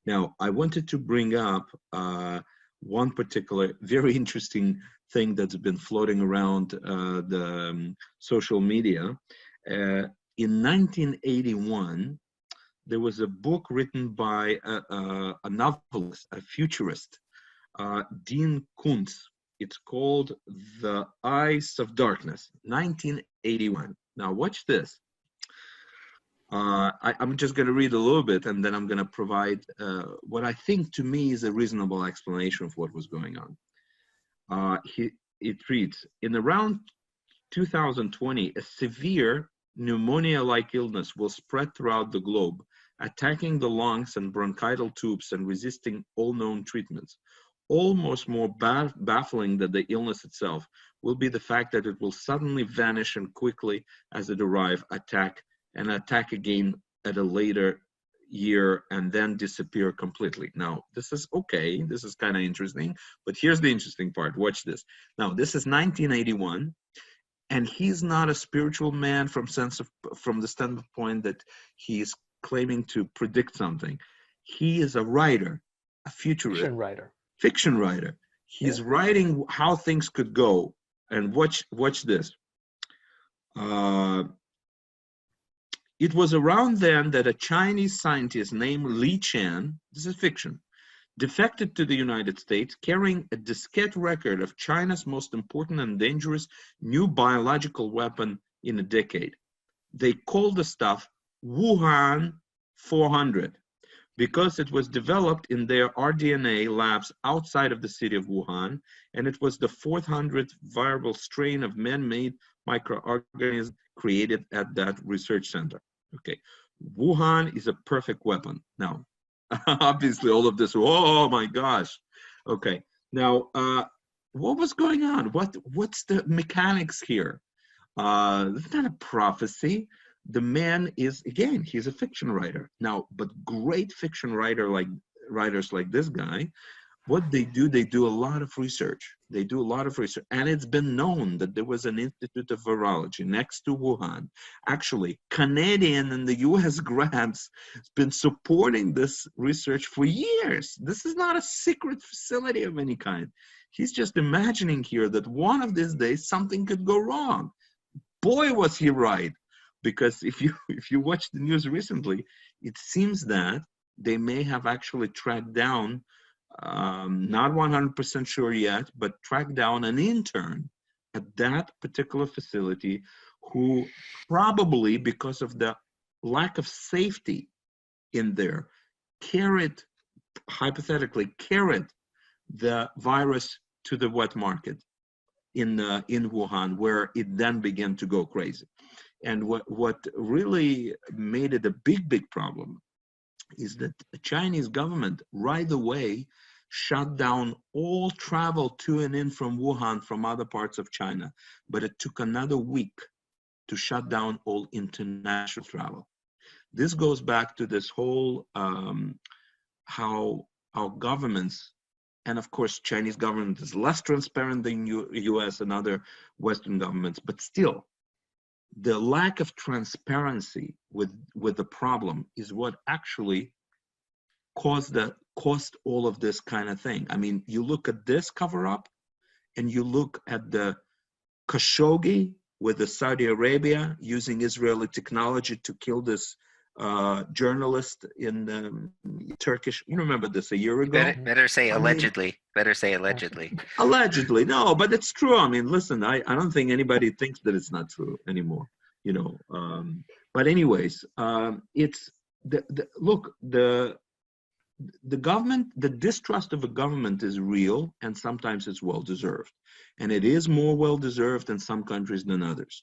Now, I wanted to bring up one particular very interesting thing that's been floating around the social media. In 1981, there was a book written by a novelist, a futurist, Dean Koontz. It's called The Eyes of Darkness, 1981. Now, watch this. I'm just going to read a little bit, and then I'm going to provide what I think to me is a reasonable explanation of what was going on. It reads, in around 2020, a severe pneumonia-like illness will spread throughout the globe, attacking the lungs and bronchial tubes and resisting all known treatments. Almost more baffling than the illness itself will be the fact that it will suddenly vanish and quickly as it arrives, attack again at a later year and then disappear completely. Now, this is okay. This is kind of interesting, but here's the interesting part. Watch this. Now, this is 1981, and he's not a spiritual man from the standpoint that he is claiming to predict something. He is a writer, a futurist. Fiction writer. He's writing how things could go. And watch this. It was around then that a Chinese scientist named Li Chen, this is fiction, defected to the United States carrying a diskette record of China's most important and dangerous new biological weapon in a decade. They called the stuff Wuhan 400 because it was developed in their rDNA labs outside of the city of Wuhan, and it was the 400th viable strain of man-made microorganisms created at that research center. Okay, Wuhan is a perfect weapon. Now, obviously all of this, oh my gosh. Okay, now, what was going on? What's the mechanics here? It's not a prophecy. The man is, again, he's a fiction writer. Now, but great fiction writers like this guy, what they do a lot of research. They do a lot of research. And it's been known that there was an Institute of Virology next to Wuhan. Actually, Canadian and the US grants has been supporting this research for years. This is not a secret facility of any kind. He's just imagining here that one of these days something could go wrong. Boy, was he right. Because if you watch the news recently, it seems that they may have actually tracked down, not 100% sure yet, but tracked down an intern at that particular facility who probably, because of the lack of safety in there, hypothetically carried the virus to the wet market in Wuhan, where it then began to go crazy. And what really made it a big problem is that the Chinese government right away shut down all travel to and in from Wuhan from other parts of China. But it took another week to shut down all international travel. This goes back to this whole how our governments, and of course Chinese government is less transparent than US and other Western governments, but still, the lack of transparency with the problem is what actually caused all of this kind of thing. I mean, you look at this cover-up, and you look at the Khashoggi with the Saudi Arabia using Israeli technology to kill this journalist in Turkish. You remember this a year ago? Better say allegedly. Better say allegedly. Allegedly, no, but it's true. I mean, listen, I don't think anybody thinks that it's not true anymore. You know, but anyways, it's look, the government, the distrust of a government is real, and sometimes it's well deserved, and it is more well deserved in some countries than others.